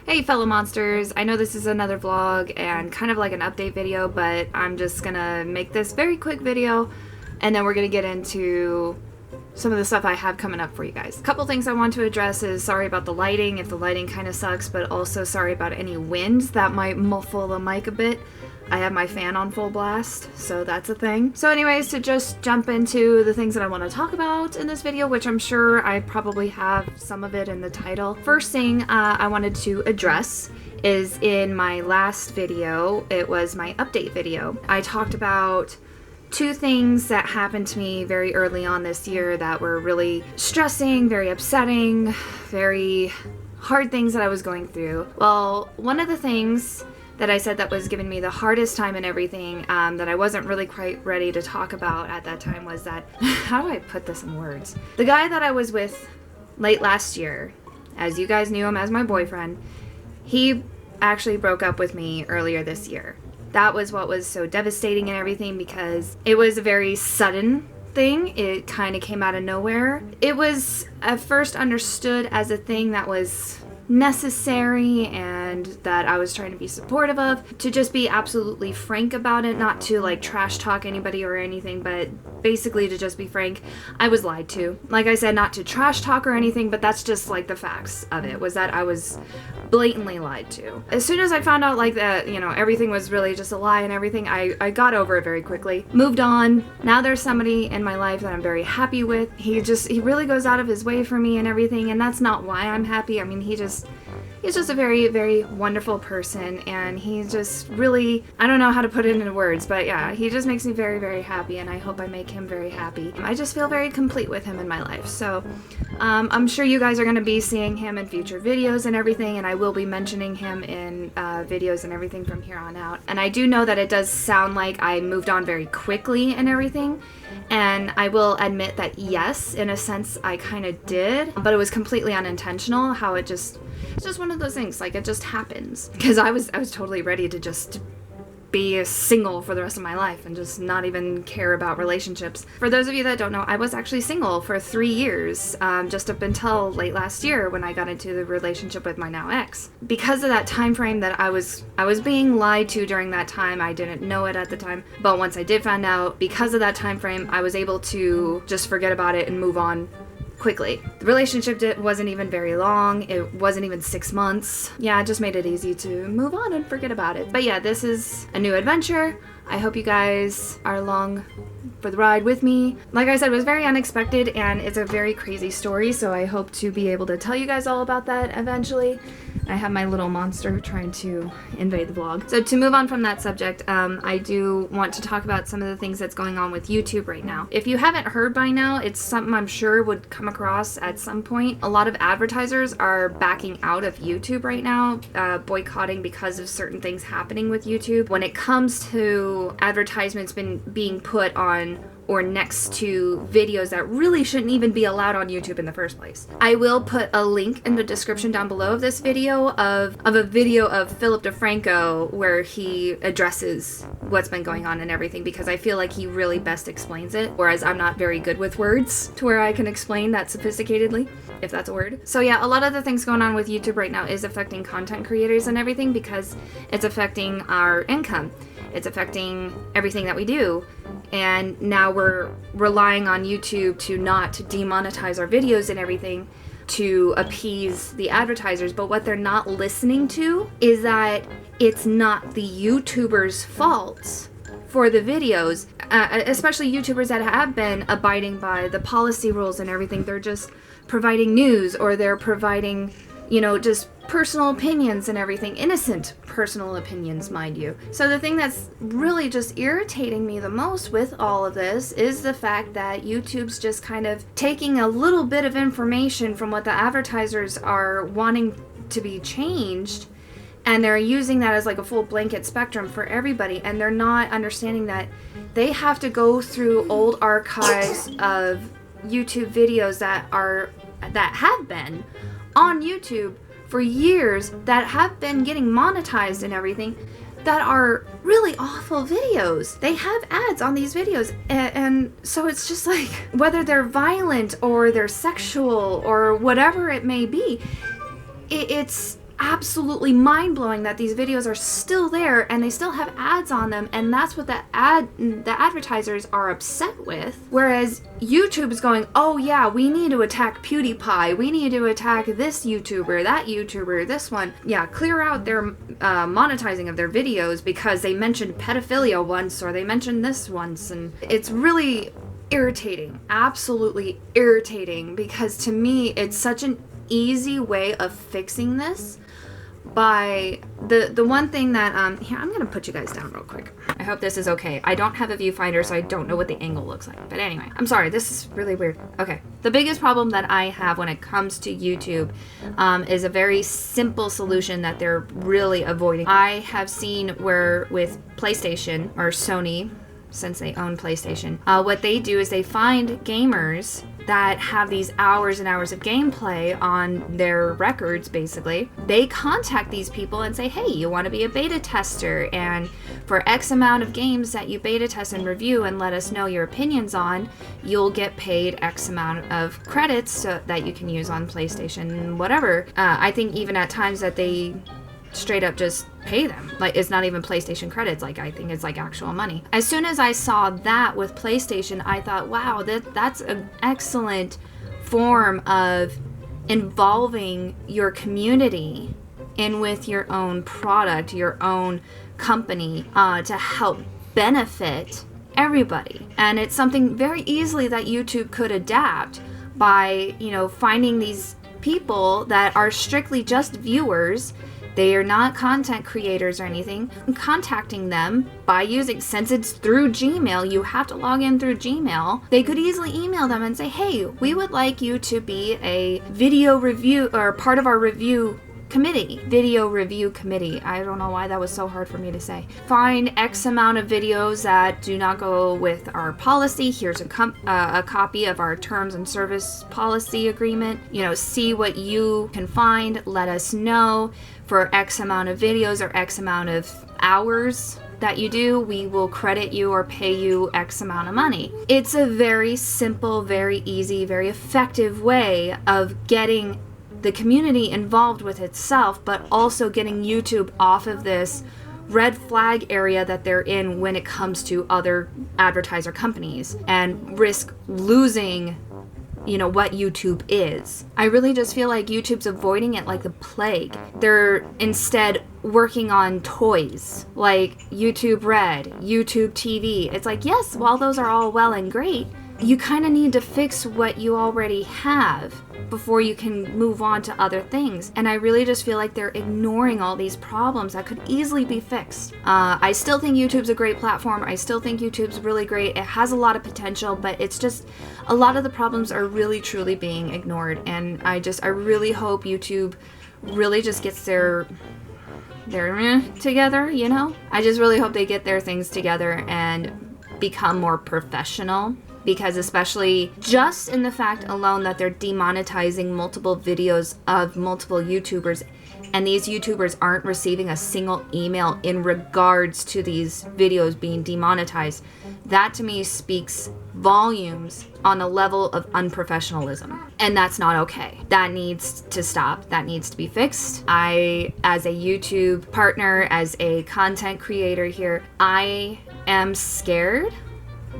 Hey fellow monsters, I know this is another vlog and kind of like an update video, but I'm just gonna make this very quick video and then we're gonna get into some of the stuff I have coming up for you guys. A couple things I want to address is sorry about the lighting, if the lighting kind of sucks, but also sorry about any winds that might muffle the mic a bit. I have my fan on full blast, so that's a thing. So anyways, to just jump into the things that I want to talk about in this video, which I'm sure I probably have some of it in the title. First thing I wanted to address is in my last video, it was my update video. I talked about two things that happened to me very early on this year that were really stressing, very upsetting, very hard things that I was going through. Well, one of the things that I said that was giving me the hardest time and everything that I wasn't really quite ready to talk about at that time was that, how do I put this in words? The guy that I was with late last year, as you guys knew him as my boyfriend, he actually broke up with me earlier this year. That was what was so devastating and everything because it was a very sudden thing. It kind of came out of nowhere. It was at first understood as a thing that was necessary and that I was trying to be supportive of, to just be absolutely frank about it, not to like trash talk anybody or anything, but basically to just be frank. I was lied to. Like I said, not to trash talk or anything, but that's just like the facts of it, was that I was blatantly lied to. As soon as I found out like that, you know, everything was really just a lie and everything, I got over it very quickly. Moved on. Now there's somebody in my life that I'm very happy with. He really goes out of his way for me and everything, and that's not why I'm happy. I mean, he's just a very, very wonderful person, and he's just really, I don't know how to put it into words, but yeah, he just makes me very, very happy, and I hope I make him very happy. I just feel very complete with him in my life, so I'm sure you guys are going to be seeing him in future videos and everything, and I will be mentioning him in videos and everything from here on out. And I do know that it does sound like I moved on very quickly and everything, and I will admit that yes, in a sense I kind of did, but it was completely unintentional. How it's just one of those things, like it just happens. Because I was totally ready to just be single for the rest of my life and just not even care about relationships. For those of you that don't know, I was actually single for 3 years, just up until late last year when I got into the relationship with my now ex. Because of that time frame that I was being lied to during that time, I didn't know it at the time, but once I did find out, because of that time frame, I was able to just forget about it and move on quickly. The relationship wasn't even very long. It wasn't even 6 months. Yeah, it just made it easy to move on and forget about it. But yeah, this is a new adventure. I hope you guys are along for the ride with me. Like I said, it was very unexpected and it's a very crazy story, so I hope to be able to tell you guys all about that eventually. I have my little monster trying to invade the vlog. So to move on from that subject, I do want to talk about some of the things that's going on with YouTube right now. If you haven't heard by now, it's something I'm sure would come across at some point. A lot of advertisers are backing out of YouTube right now, boycotting because of certain things happening with YouTube. When it comes to advertisements being put on or next to videos that really shouldn't even be allowed on YouTube in the first place. I will put a link in the description down below of this video of a video of Philip DeFranco where he addresses what's been going on and everything, because I feel like he really best explains it, whereas I'm not very good with words to where I can explain that sophisticatedly, if that's a word. So yeah, a lot of the things going on with YouTube right now is affecting content creators and everything because it's affecting our income. It's affecting everything that we do. And now we're relying on YouTube to not demonetize our videos and everything to appease the advertisers. But what they're not listening to is that it's not the YouTubers' fault for the videos, especially YouTubers that have been abiding by the policy rules and everything. They're just providing news, or they're providing, you know, just personal opinions and everything. Innocent personal opinions, mind you. So the thing that's really just irritating me the most with all of this is the fact that YouTube's just kind of taking a little bit of information from what the advertisers are wanting to be changed, and they're using that as like a full blanket spectrum for everybody, and they're not understanding that they have to go through old archives of YouTube videos that have been on YouTube for years, that have been getting monetized and everything, that are really awful videos. They have ads on these videos, and so it's just like, whether they're violent or they're sexual or whatever it may be, it's absolutely mind-blowing that these videos are still there and they still have ads on them, and that's what the advertisers are upset with. Whereas YouTube is going, oh yeah, we need to attack PewDiePie, we need to attack this YouTuber, that YouTuber, this one. Yeah, clear out their monetizing of their videos because they mentioned pedophilia once, or they mentioned this once, and it's really irritating, absolutely irritating, because to me it's such an easy way of fixing this. By the one thing that here, I'm gonna put you guys down real quick. I hope this is okay. I don't have a viewfinder, so I don't know what the angle looks like, but anyway, I'm sorry, this is really weird. Okay, the biggest problem that I have when it comes to YouTube is a very simple solution that they're really avoiding. I have seen where with PlayStation or Sony, since they own PlayStation, what they do is they find gamers that have these hours and hours of gameplay on their records, basically. They contact these people and say, hey, you want to be a beta tester, and for X amount of games that you beta test and review and let us know your opinions on, you'll get paid X amount of credits so that you can use on PlayStation, whatever. I think even at times that they straight up just pay them. Like, it's not even PlayStation credits. Like, I think it's like actual money. As soon as I saw that with PlayStation, I thought, wow, that's an excellent form of involving your community in with your own product, your own company, to help benefit everybody. And it's something very easily that YouTube could adapt by, you know, finding these people that are strictly just viewers. They are not content creators or anything, and contacting them by using, since it's through Gmail, you have to log in through Gmail. They could easily email them and say, hey, we would like you to be a video review or part of our video review committee. I don't know why that was so hard for me to say. Find X amount of videos that do not go with our policy. Here's a copy of our terms and service policy agreement. You know, see what you can find. Let us know. For X amount of videos or X amount of hours that you do, we will credit you or pay you X amount of money. It's a very simple, very easy, very effective way of getting the community involved with itself, but also getting YouTube off of this red flag area that they're in when it comes to other advertiser companies and risk losing, you know, what YouTube is. I really just feel like YouTube's avoiding it like the plague. They're instead working on toys like YouTube Red, YouTube TV. It's like, yes, while those are all well and great, you kind of need to fix what you already have before you can move on to other things. And I really just feel like they're ignoring all these problems that could easily be fixed. I still think YouTube's a great platform. I still think YouTube's really great. It has a lot of potential, but it's just a lot of the problems are really truly being ignored. And I really hope YouTube really just gets their together, you know? I just really hope they get their things together and become more professional. Because especially just in the fact alone that they're demonetizing multiple videos of multiple YouTubers, and these YouTubers aren't receiving a single email in regards to these videos being demonetized, that to me speaks volumes on a level of unprofessionalism. And that's not okay. That needs to stop. That needs to be fixed. I, as a YouTube partner, as a content creator here, I am scared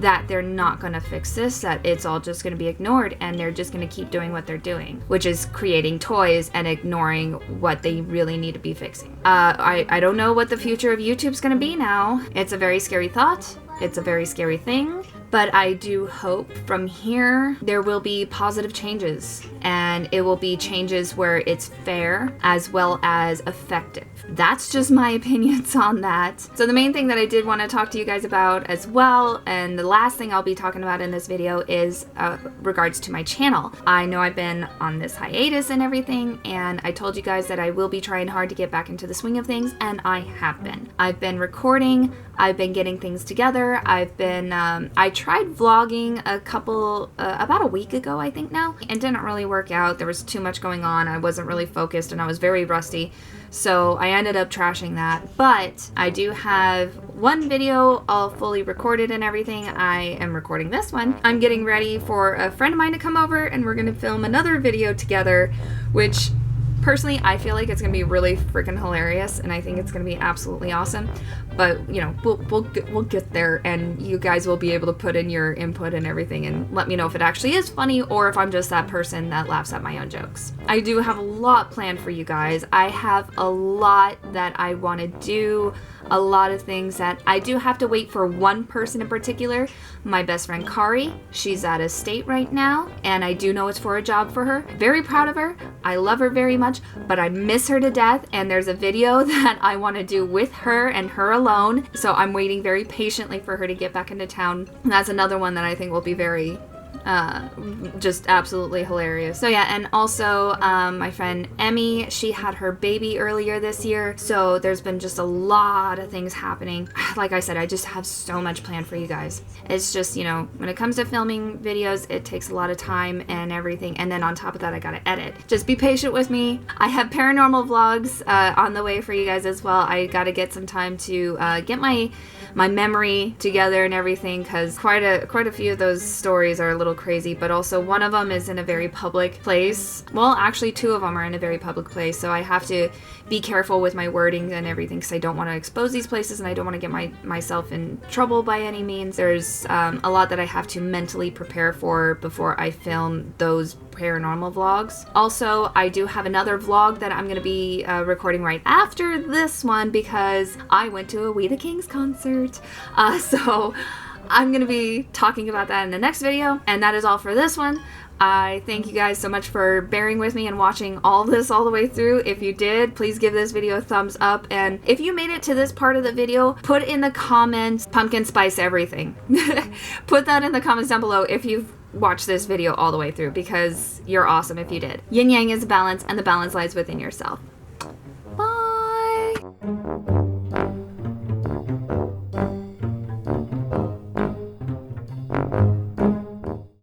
that they're not going to fix this, that it's all just going to be ignored and they're just going to keep doing what they're doing, which is creating toys and ignoring what they really need to be fixing. I don't know what the future of YouTube's going to be now. It's a very scary thought. It's a very scary thing. But I do hope from here there will be positive changes, and it will be changes where it's fair as well as effective. That's just my opinions on that. So the main thing that I did want to talk to you guys about as well, and the last thing I'll be talking about in this video, is regards to my channel. I know I've been on this hiatus and everything, and I told you guys that I will be trying hard to get back into the swing of things, and I have been. I've been recording, I've been getting things together, I've been, I tried vlogging about a week ago, I think now. It didn't really work out. There was too much going on. I wasn't really focused and I was very rusty. So I ended up trashing that. But I do have one video all fully recorded and everything. I am recording this one. I'm getting ready for a friend of mine to come over and we're going to film another video together, which Personally, I feel like it's gonna be really freaking hilarious, and I think it's gonna be absolutely awesome. But you know, we'll get there, and you guys will be able to put in your input and everything, and let me know if it actually is funny or if I'm just that person that laughs at my own jokes. I do have a lot planned for you guys. I have a lot that I want to do, a lot of things that I do have to wait for one person in particular. My best friend Kari, she's out of state right now, and I do know it's for a job for her. Very proud of her. I love her very much, but I miss her to death, and there's a video that I want to do with her and her alone, so I'm waiting very patiently for her to get back into town. And that's another one that I think will be very just absolutely hilarious. So yeah, and also my friend Emmy, she had her baby earlier this year, so there's been just a lot of things happening. Like I said, I just have so much planned for you guys. It's just, you know, when it comes to filming videos, it takes a lot of time and everything, and then on top of that, I gotta edit. Just be patient with me. I have paranormal vlogs on the way for you guys as well. I gotta get some time to get my memory together and everything, because quite a few of those stories are a little crazy, but also one of them is in a very public place. Well, actually 2 of them are in a very public place, so I have to be careful with my wording and everything, because I don't want to expose these places and I don't want to get myself in trouble by any means. There's a lot that I have to mentally prepare for before I film those paranormal vlogs. Also, I do have another vlog that I'm going to be recording right after this one, because I went to a We the Kings concert. So I'm going to be talking about that in the next video, and that is all for this one. I thank you guys so much for bearing with me and watching all this all the way through. If you did, please give this video a thumbs up, and if you made it to this part of the video, put in the comments pumpkin spice everything. Put that in the comments down below if you've watched this video all the way through, because you're awesome if you did. Yin Yang is a balance, and the balance lies within yourself.